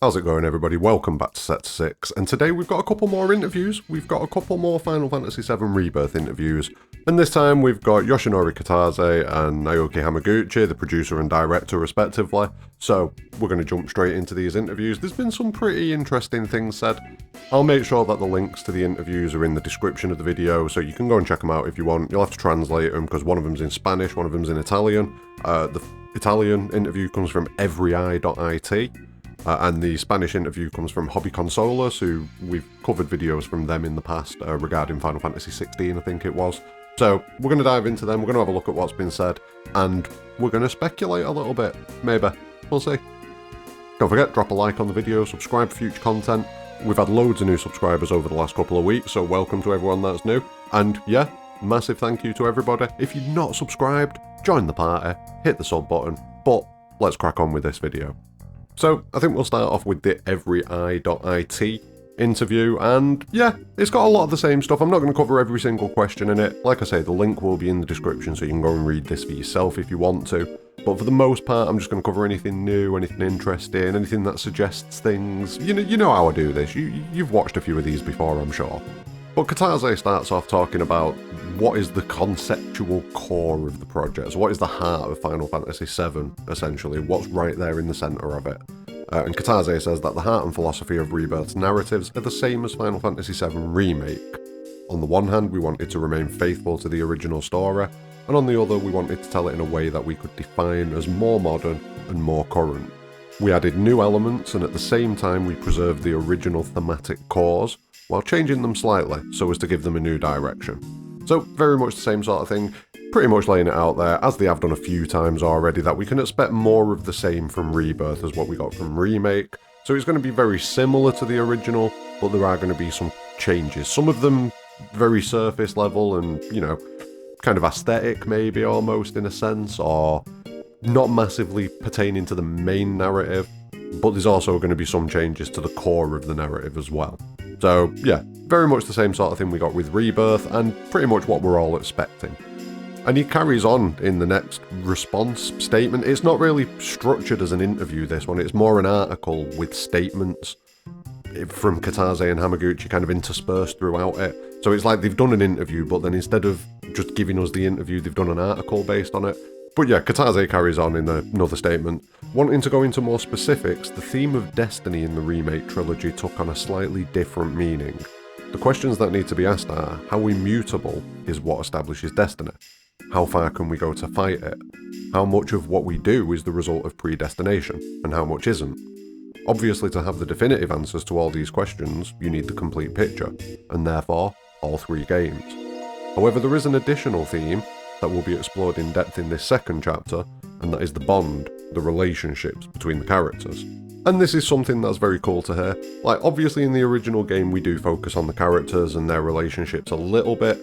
How's it going, everybody? Welcome back to Set 6, and today we've got a couple more interviews. We've got a couple more Final Fantasy VII Rebirth interviews, and this time we've got Yoshinori Kitase and Naoki Hamaguchi, the producer and director respectively. So we're going to jump straight into these interviews. There's been some pretty interesting things said. I'll make sure that the links to the interviews are in the description of the video, so you can go and check them out if you want. You'll have to translate them because one of them's in Spanish, one of them's in Italian. The Italian interview comes from everyi.it. And the Spanish interview comes from Hobby Consolas, who we've covered videos from them in the past regarding Final Fantasy XVI, I think it was. So we're going to dive into them, we're going to have a look at what's been said, and we're going to speculate a little bit, maybe. We'll see. Don't forget, drop a like on the video, subscribe for future content. We've had loads of new subscribers over the last couple of weeks, so welcome to everyone that's new. And yeah, massive thank you to everybody. If you're not subscribed, join the party, hit the sub button, but let's crack on with this video. So, I think we'll start off with the everyi.it interview, and yeah, it's got a lot of the same stuff. I'm not going to cover every single question in it. Like I say, the link will be in the description, so you can go and read this for yourself if you want to. But for the most part, I'm just going to cover anything new, anything interesting, anything that suggests things. You know how I do this. You've watched a few of these before, I'm sure. But Kitase starts off talking about what is the conceptual core of the project. So what is the heart of Final Fantasy VII, essentially? What's right there in the centre of it? And Kitase says that the heart and philosophy of Rebirth's narratives are the same as Final Fantasy VII Remake. On the one hand, we wanted to remain faithful to the original story, and on the other, we wanted to tell it in a way that we could define as more modern and more current. We added new elements, and at the same time, we preserved the original thematic cores, while changing them slightly so as to give them a new direction. So very much the same sort of thing, pretty much laying it out there, as they have done a few times already, that we can expect more of the same from Rebirth as what we got from Remake. So it's going to be very similar to the original, but there are going to be some changes. Some of them very surface level and, kind of aesthetic maybe almost in a sense, or not massively pertaining to the main narrative, but there's also going to be some changes to the core of the narrative as well. So yeah, very much the same sort of thing we got with Rebirth, and pretty much what we're all expecting. And he carries on in the next response statement. It's not really structured as an interview, this one. It's more an article with statements from Kitase and Hamaguchi kind of interspersed throughout it. So it's like they've done an interview, but then instead of just giving us the interview, they've done an article based on it. But yeah, Kitase carries on in another statement. Wanting to go into more specifics, the theme of destiny in the remake trilogy took on a slightly different meaning. The questions that need to be asked are, how immutable is what establishes destiny? How far can we go to fight it? How much of what we do is the result of predestination, and how much isn't? Obviously, to have the definitive answers to all these questions, you need the complete picture, and therefore, all three games. However, there is an additional theme that will be explored in depth in this second chapter, and that is the bond, the relationships between the characters. And this is something that's very cool to hear. Like, obviously in the original game we do focus on the characters and their relationships a little bit,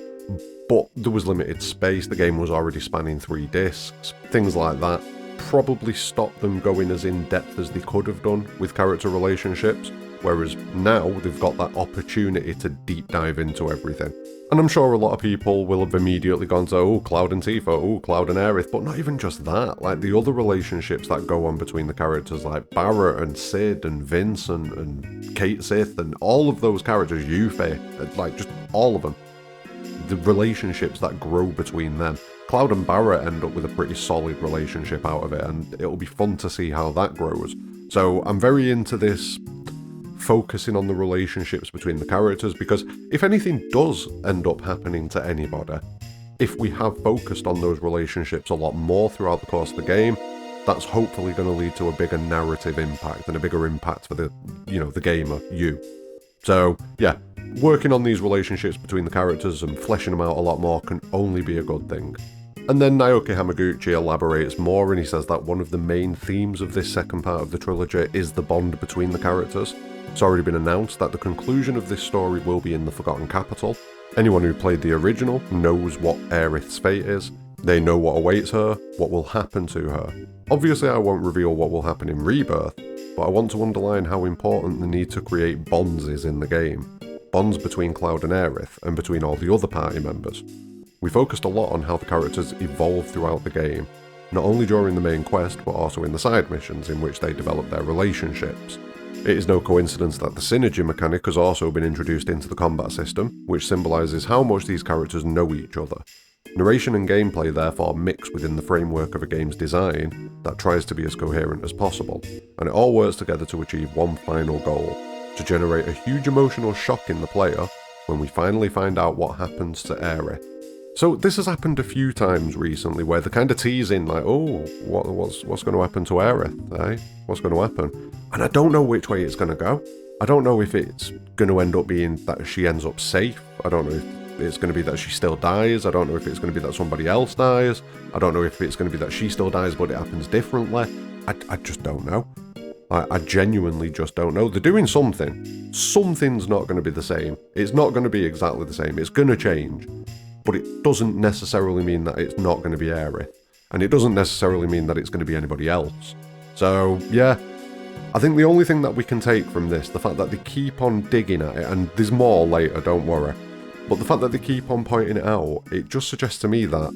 but there was limited space, the game was already spanning 3 discs, things like that probably stopped them going as in-depth as they could have done with character relationships, whereas now they've got that opportunity to deep dive into everything. And I'm sure a lot of people will have immediately gone to, oh, Cloud and Tifa, oh, Cloud and Aerith, but not even just that, like the other relationships that go on between the characters like Barrett and Sid and Vincent and Kate Sith and all of those characters, Yuffie, like just all of them. The relationships that grow between them. Cloud and Barrett end up with a pretty solid relationship out of it, and it'll be fun to see how that grows. So I'm very into this focusing on the relationships between the characters, because if anything does end up happening to anybody, if we have focused on those relationships a lot more throughout the course of the game, that's hopefully going to lead to a bigger narrative impact and a bigger impact for the gamer, you. So yeah, working on these relationships between the characters and fleshing them out a lot more can only be a good thing. And then Naoki Hamaguchi elaborates more, and he says that one of the main themes of this second part of the trilogy is the bond between the characters. It's already been announced that the conclusion of this story will be in the Forgotten Capital. Anyone who played the original knows what Aerith's fate is. They know what awaits her, what will happen to her. Obviously I won't reveal what will happen in Rebirth, but I want to underline how important the need to create bonds is in the game. Bonds between Cloud and Aerith, and between all the other party members. We focused a lot on how the characters evolve throughout the game, not only during the main quest, but also in the side missions in which they develop their relationships. It is no coincidence that the synergy mechanic has also been introduced into the combat system, which symbolises how much these characters know each other. Narration and gameplay therefore mix within the framework of a game's design that tries to be as coherent as possible, and it all works together to achieve one final goal, to generate a huge emotional shock in the player when we finally find out what happens to Aerith. So this has happened a few times recently where they're kind of teasing like, oh, what's going to happen to Aerith, eh? What's going to happen? And I don't know which way it's going to go. I don't know if it's going to end up being that she ends up safe. I don't know if it's going to be that she still dies. I don't know if it's going to be that somebody else dies. I don't know if it's going to be that she still dies but it happens differently. I just don't know. I genuinely just don't know. They're doing something. Something's not going to be the same. It's not going to be exactly the same. It's going to change. But it doesn't necessarily mean that it's not going to be Aerith. And it doesn't necessarily mean that it's going to be anybody else. So, yeah. I think the only thing that we can take from this, the fact that they keep on digging at it, and there's more later, don't worry, but the fact that they keep on pointing it out, it just suggests to me that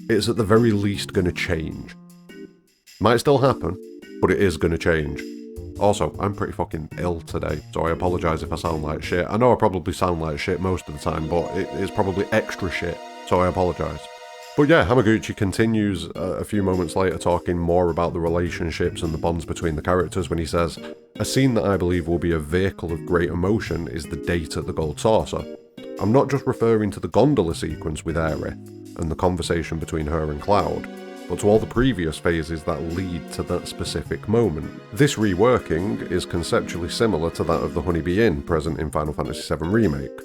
it's at the very least going to change. Might still happen, but it is going to change. Also, I'm pretty fucking ill today, so I apologise if I sound like shit. I know I probably sound like shit most of the time, but it is probably extra shit, so I apologise. But yeah, Hamaguchi continues a few moments later talking more about the relationships and the bonds between the characters when he says, "A scene that I believe will be a vehicle of great emotion is the date at the Gold Saucer. I'm not just referring to the gondola sequence with Aerith and the conversation between her and Cloud, but to all the previous phases that lead to that specific moment. This reworking is conceptually similar to that of the Honeybee Inn present in Final Fantasy VII Remake.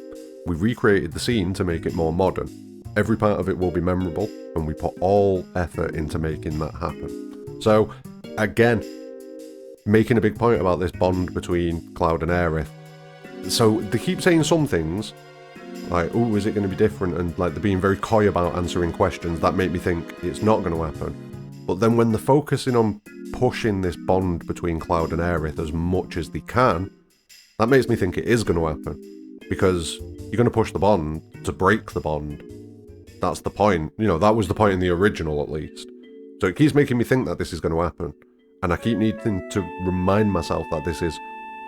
We recreated the scene to make it more modern. Every part of it will be memorable, and we put all effort into making that happen." So, again, making a big point about this bond between Cloud and Aerith. So, they keep saying some things, like, oh, is it going to be different? And like they're being very coy about answering questions that make me think it's not going to happen. But then when they're focusing on pushing this bond between Cloud and Aerith as much as they can, that makes me think it is going to happen. Because you're going to push the bond to break the bond. That's the point. You know, that was the point in the original, at least. So it keeps making me think that this is going to happen. And I keep needing to remind myself that this is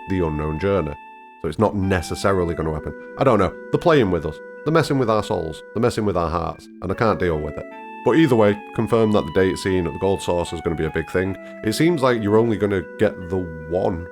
the unknown journey. So it's not necessarily going to happen. I don't know. They're playing with us. They're messing with our souls. They're messing with our hearts. And I can't deal with it. But either way, confirm that the date scene at the Gold Saucer is going to be a big thing. It seems like you're only going to get the one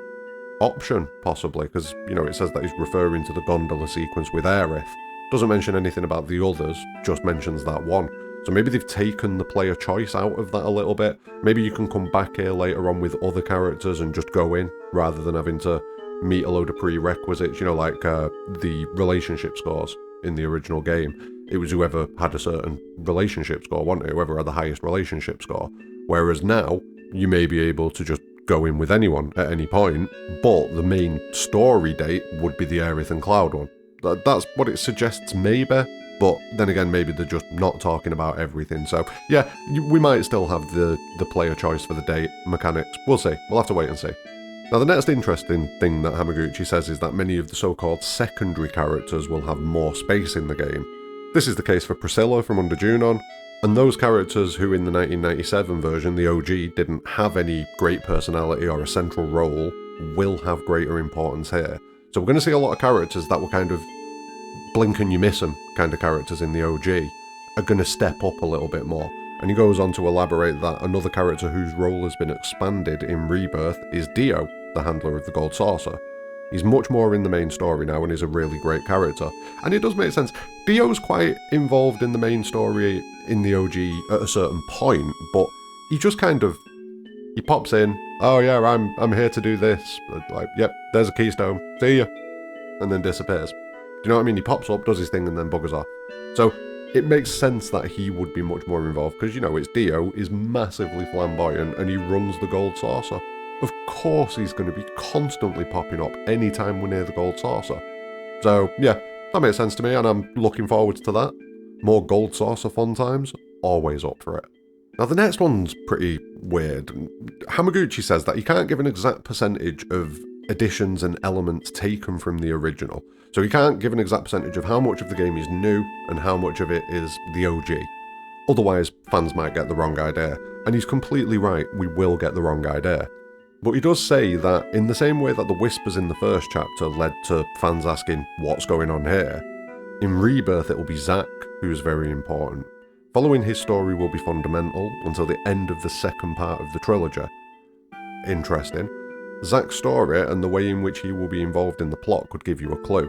option, possibly. Because, you know, it says that he's referring to the gondola sequence with Aerith. Doesn't mention anything about the others, just mentions that one. So maybe they've taken the player choice out of that a little bit. Maybe you can come back here later on with other characters and just go in, rather than having to meet a load of prerequisites, you know, like the relationship scores in the original game. It was whoever had a certain relationship score, wasn't it? Whoever had the highest relationship score. Whereas now, you may be able to just go in with anyone at any point, but the main story date would be the Aerith and Cloud one. That's what it suggests, maybe, but then again, maybe they're just not talking about everything. So yeah, we might still have the player choice for the date mechanics. We'll see. We'll have to wait and see. Now, the next interesting thing that Hamaguchi says is that many of the so-called secondary characters will have more space in the game. This is the case for Priscilla from Under Junon, and those characters who in the 1997 version, the OG, didn't have any great personality or a central role, will have greater importance here. So we're going to see a lot of characters that were kind of blink and you miss them kind of characters in the OG are going to step up a little bit more. And he goes on to elaborate that another character whose role has been expanded in Rebirth is Dio, the handler of the Gold Saucer. He's much more in the main story now and is a really great character. And it does make sense. Dio's quite involved in the main story in the OG at a certain point, but he just kind of, he pops in, oh yeah, I'm here to do this, like, yep, there's a keystone, see ya, and then disappears. Do you know what I mean? He pops up, does his thing, and then buggers off. So it makes sense that he would be much more involved, because, you know, it's Dio is massively flamboyant, and he runs the Gold Saucer. Of course he's going to be constantly popping up anytime we're near the Gold Saucer. So, yeah, that makes sense to me, and I'm looking forward to that. More Gold Saucer fun times, always up for it. Now, the next one's pretty weird. Hamaguchi says that he can't give an exact percentage of additions and elements taken from the original. So he can't give an exact percentage of how much of the game is new and how much of it is the OG. Otherwise, fans might get the wrong idea. And he's completely right, we will get the wrong idea. But he does say that in the same way that the whispers in the first chapter led to fans asking, what's going on here? In Rebirth it will be Zack who's very important. Following his story will be fundamental until the end of the second part of the trilogy. Interesting. Zack's story and the way in which he will be involved in the plot could give you a clue.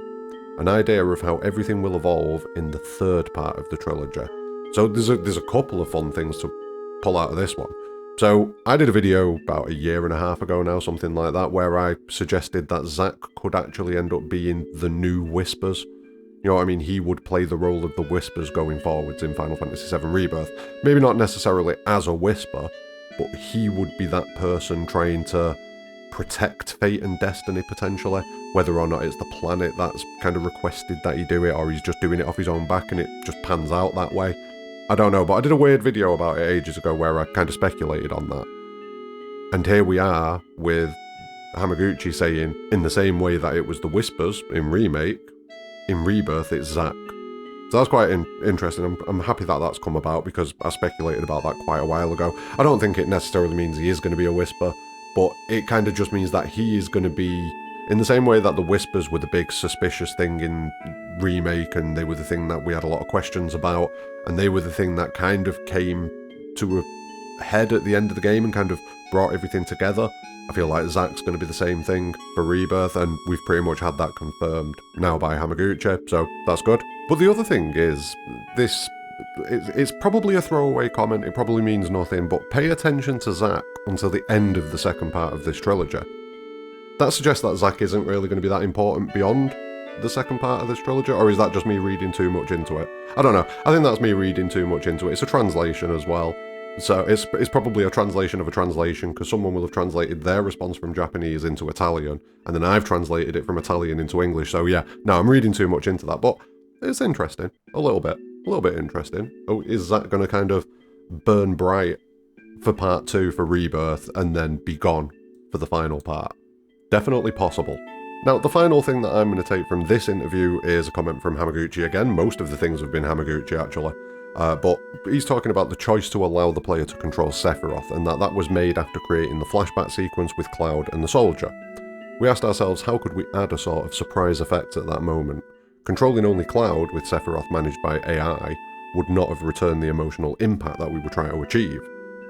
An idea of how everything will evolve in the third part of the trilogy. So there's a couple of fun things to pull out of this one. So I did a video about a year and a half ago now, something like that, where I suggested that Zack could actually end up being the new Whispers. You know what I mean? He would play the role of the Whispers going forwards in Final Fantasy VII Rebirth. Maybe not necessarily as a Whisper, but he would be that person trying to protect fate and destiny potentially, whether or not it's the planet that's kind of requested that he do it, or he's just doing it off his own back and it just pans out that way. I don't know, but I did a weird video about it ages ago where I kind of speculated on that. And here we are with Hamaguchi saying, in the same way that it was the Whispers in Remake, in Rebirth it's Zack. So that's quite interesting. I'm happy that that's come about because I speculated about that quite a while ago. I don't think it necessarily means he is going to be a Whisper, but it kind of just means that he is going to be, in the same way that the Whispers were the big suspicious thing in Remake, and they were the thing that we had a lot of questions about, and they were the thing that kind of came to a head at the end of the game and kind of brought everything together. I feel like Zack's going to be the same thing for Rebirth, and we've pretty much had that confirmed now by Hamaguchi, so that's good. But the other thing is, it's probably a throwaway comment, it probably means nothing, but pay attention to Zack until the end of the second part of this trilogy. That suggests that Zack isn't really going to be that important beyond the second part of this trilogy, or is that just me reading too much into it? I don't know. I think that's me reading too much into it. It's a translation as well. So it's probably a translation of a translation, because someone will have translated their response from Japanese into Italian, and then I've translated it from Italian into English. So yeah, no, I'm reading too much into that, but it's interesting. A little bit interesting. Oh, is Zack going to kind of burn bright for part 2 for Rebirth and then be gone for the final part? Definitely possible. Now, the final thing that I'm going to take from this interview is a comment from Hamaguchi again. Most of the things have been Hamaguchi, actually. But he's talking about the choice to allow the player to control Sephiroth, and that was made after creating the flashback sequence with Cloud and the Soldier. We asked ourselves, how could we add a sort of surprise effect at that moment? Controlling only Cloud, with Sephiroth managed by AI, would not have returned the emotional impact that we were trying to achieve.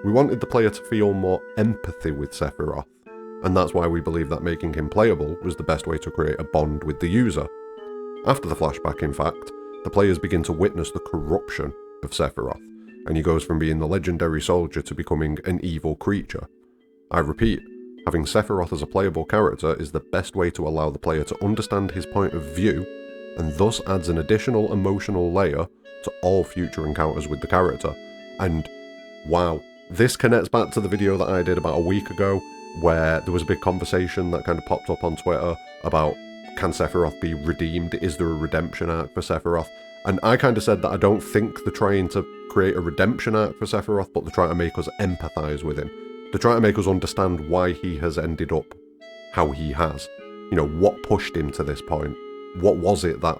We wanted the player to feel more empathy with Sephiroth, and that's why we believe that making him playable was the best way to create a bond with the user. After the flashback, in fact, the players begin to witness the corruption of Sephiroth, and he goes from being the legendary soldier to becoming an evil creature. I repeat, having Sephiroth as a playable character is the best way to allow the player to understand his point of view, and thus adds an additional emotional layer to all future encounters with the character. And wow, this connects back to the video that I did about a week ago, where there was a big conversation that kind of popped up on Twitter about, can Sephiroth be redeemed? Is there a redemption arc for Sephiroth? And I kind of said that I don't think they're trying to create a redemption arc for Sephiroth, but they're trying to make us empathise with him. They're trying to make us understand why he has ended up how he has. You know, what pushed him to this point? What was it that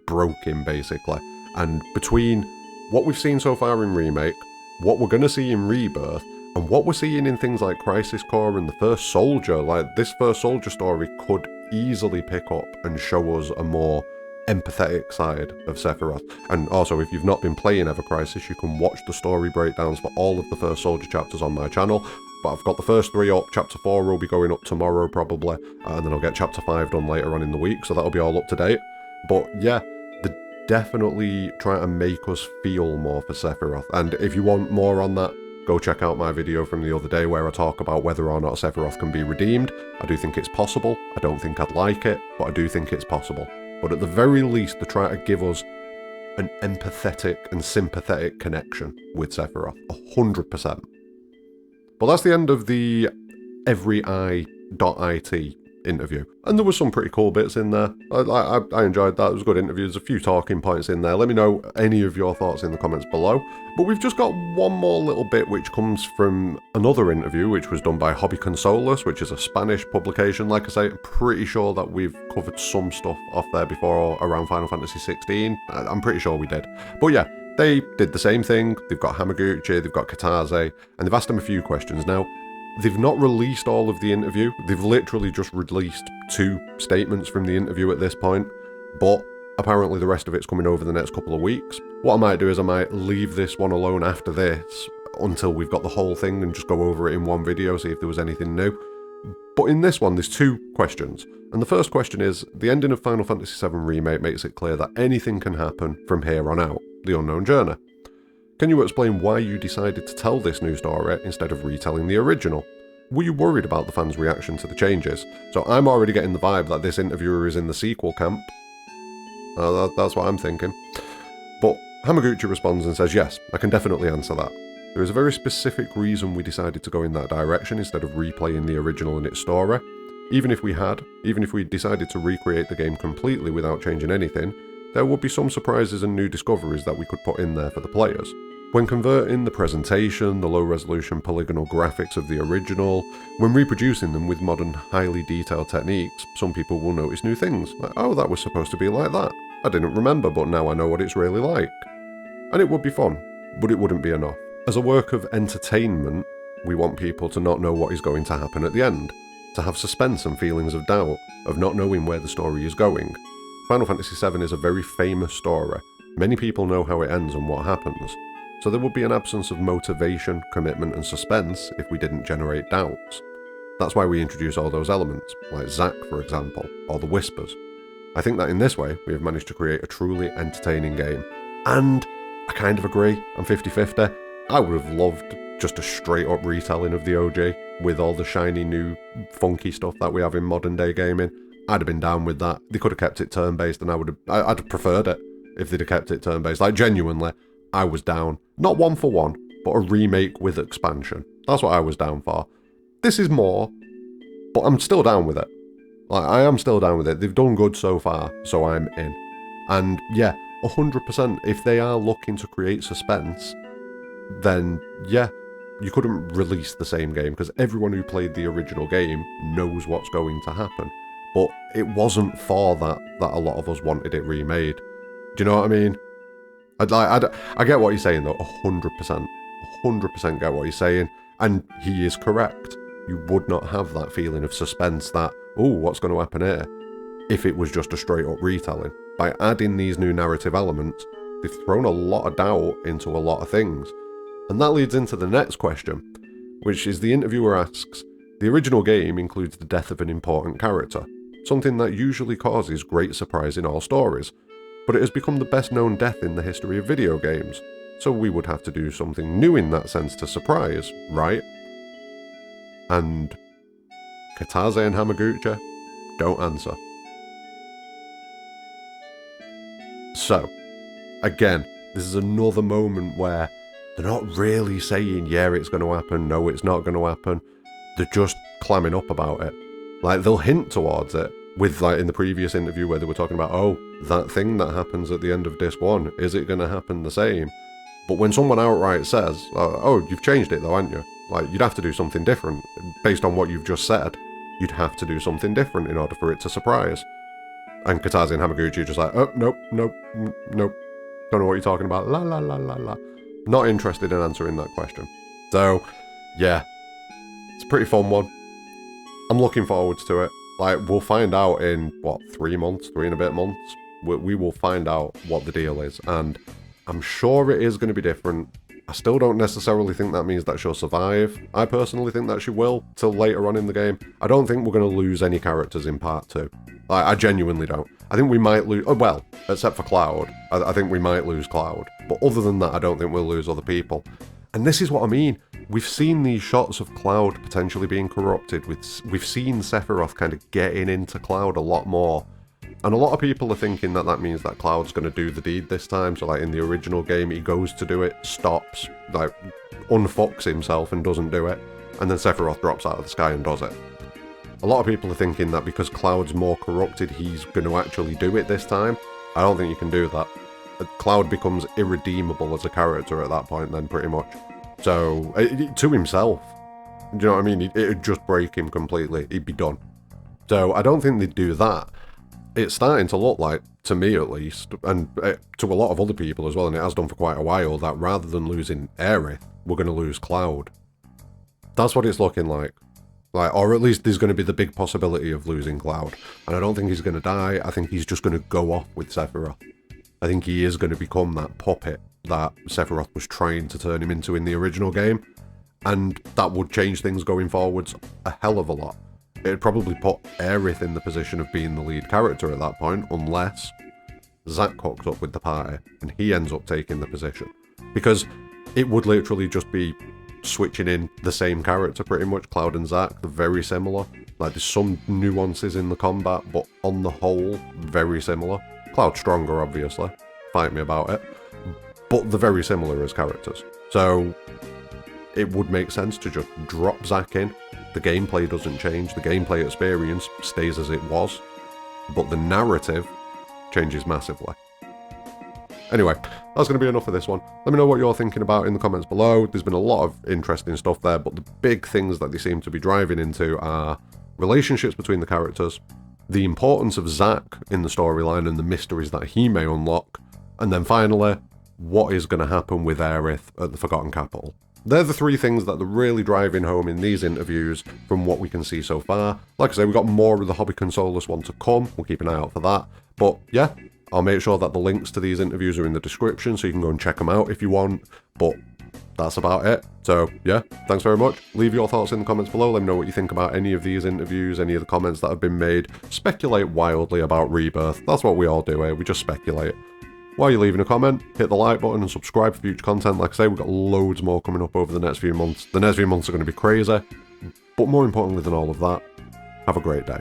broke him, basically? And between what we've seen so far in Remake, what we're going to see in Rebirth, and what we're seeing in things like Crisis Core and the First Soldier, like this First Soldier story could easily pick up and show us a more empathetic side of Sephiroth. And also, if you've not been playing Ever Crisis, you can watch the story breakdowns for all of the First Soldier chapters on my channel. But I've got the first 3 up, chapter 4 will be going up tomorrow probably, and then I'll get chapter 5 done later on in the week, so that'll be all up to date. But yeah, they're definitely trying to make us feel more for Sephiroth, and if you want more on that, go check out my video from the other day where I talk about whether or not Sephiroth can be redeemed. I do think it's possible. I don't think I'd like it, but I do think it's possible. But at the very least, they're trying to give us an empathetic and sympathetic connection with Sephiroth, 100%. But that's the end of the everyi.it interview. And there was some pretty cool bits in there. I enjoyed that. It was a good interview. There's a few talking points in there. Let me know any of your thoughts in the comments below. But we've just got one more little bit which comes from another interview which was done by Hobby Consolas, which is a Spanish publication. Like I say, I'm pretty sure that we've covered some stuff off there before around Final Fantasy 16. I'm pretty sure we did. But yeah, they did the same thing. They've got Hamaguchi, they've got Kitase, and they've asked him a few questions. Now, They've not released all of the interview. They've literally just released 2 statements from the interview at this point, but apparently the rest of it's coming over the next couple of weeks. What I might do is I might leave this one alone after this until we've got the whole thing and just go over it in one video, see if there was anything new. But in this one, there's 2 questions. And the first question is, the ending of Final Fantasy VII Remake makes it clear that anything can happen from here on out, the unknown journey. Can you explain why you decided to tell this new story instead of retelling the original? Were you worried about the fans' reaction to the changes? So I'm already getting the vibe that this interviewer is in the sequel camp. That's what I'm thinking. But Hamaguchi responds and says, yes, I can definitely answer that. There is a very specific reason we decided to go in that direction instead of replaying the original and its story. Even if we decided to recreate the game completely without changing anything, there would be some surprises and new discoveries that we could put in there for the players. When converting the presentation, the low-resolution polygonal graphics of the original, when reproducing them with modern, highly detailed techniques, some people will notice new things, like, oh, that was supposed to be like that. I didn't remember, but now I know what it's really like. And it would be fun, but it wouldn't be enough. As a work of entertainment, we want people to not know what is going to happen at the end, to have suspense and feelings of doubt, of not knowing where the story is going. Final Fantasy VII is a very famous story. Many people know how it ends and what happens. So there would be an absence of motivation, commitment and suspense if we didn't generate doubts. That's why we introduce all those elements, like Zack for example, or the Whispers. I think that in this way, we have managed to create a truly entertaining game. And I kind of agree, I'm 50-50. I would have loved just a straight up retelling of the OG, with all the shiny new funky stuff that we have in modern day gaming. I'd have been down with that. They could have kept it turn-based and I'd have preferred it if they'd have kept it turn-based. Like genuinely, I was down. Not one for one, but a remake with expansion. That's what I was down for. This is more, but I'm still down with it. Like, I am still down with it. They've done good so far, so I'm in. And yeah, 100%, if they are looking to create suspense, then yeah, you couldn't release the same game, because everyone who played the original game knows what's going to happen. But it wasn't for that a lot of us wanted it remade. Do you know what I mean? I get what he's saying though, 100%. 100% get what he's saying, and he is correct. You would not have that feeling of suspense that, oh, what's going to happen here, if it was just a straight up retelling. By adding these new narrative elements, they've thrown a lot of doubt into a lot of things. And that leads into the next question, which is the interviewer asks, the original game includes the death of an important character, something that usually causes great surprise in all stories, but it has become the best known death in the history of video games, so we would have to do something new in that sense to surprise, right? And Kitase and Hamaguchi don't answer. So, again, this is another moment where they're not really saying, yeah, it's going to happen, no, it's not going to happen. They're just clamming up about it. Like, they'll hint towards it, with, like, in the previous interview where they were talking about, oh, that thing that happens at the end of disc 1, is it going to happen the same? But when someone outright says, oh, you've changed it though, haven't you? Like, you'd have to do something different. Based on what you've just said, you'd have to do something different in order for it to surprise. And Kitase and Hamaguchi are just like, oh, nope. Don't know what you're talking about. La la la la la. Not interested in answering that question. So, yeah. It's a pretty fun one. I'm looking forward to it. Like, we'll find out in, 3 months? 3 and a bit months? We will find out what the deal is. And I'm sure it is going to be different. I still don't necessarily think that means that she'll survive. I personally think that she will, till later on in the game. I don't think we're going to lose any characters in part 2. Like, I genuinely don't. I think we might lose, well, except for Cloud. I think we might lose Cloud. But other than that, I don't think we'll lose other people. And this is what I mean. We've seen these shots of Cloud potentially being corrupted. We've seen Sephiroth kind of getting into Cloud a lot more. And a lot of people are thinking that that means that Cloud's going to do the deed this time. So, like, in the original game, he goes to do it, stops, like, unfucks himself and doesn't do it. And then Sephiroth drops out of the sky and does it. A lot of people are thinking that because Cloud's more corrupted, he's going to actually do it this time. I don't think you can do that. Cloud becomes irredeemable as a character at that point then, pretty much. So, to himself. Do you know what I mean? It'd just break him completely. He'd be done. So, I don't think they'd do that. It's starting to look like, to me at least, and to a lot of other people as well, and it has done for quite a while, that rather than losing Aerith, we're going to lose Cloud. That's what it's looking like. Or at least there's going to be the big possibility of losing Cloud. And I don't think he's going to die. I think he's just going to go off with Sephiroth. I think he is going to become that puppet that Sephiroth was trying to turn him into in the original game. And that would change things going forwards a hell of a lot. It'd probably put Aerith in the position of being the lead character at that point, unless Zack hooks up with the party and he ends up taking the position. Because it would literally just be switching in the same character pretty much. Cloud and Zack, they're very similar. Like, there's some nuances in the combat, but on the whole, very similar. Cloud stronger, obviously. Fight me about it. But they're very similar as characters. So it would make sense to just drop Zack in. The gameplay doesn't change. The gameplay experience stays as it was. But the narrative changes massively. Anyway, that's going to be enough for this one. Let me know what you're thinking about in the comments below. There's been a lot of interesting stuff there, but the big things that they seem to be driving into are relationships between the characters, the importance of Zack in the storyline and the mysteries that he may unlock, and then finally, what is going to happen with Aerith at the Forgotten Capital. They're the three things that they're really driving home in these interviews from what we can see so far. Like I say, we've got more of the Hobby Consolers one to come. We'll keep an eye out for that. But yeah, I'll make sure that the links to these interviews are in the description so you can go and check them out if you want. But that's about it. So yeah, thanks very much. Leave your thoughts in the comments below. Let me know what you think about any of these interviews, any of the comments that have been made. Speculate wildly about Rebirth. That's what we all do here. We just speculate. While you're leaving a comment, hit the like button and subscribe for future content. Like I say, we've got loads more coming up over the next few months. The next few months are going to be crazy. But more importantly than all of that, have a great day.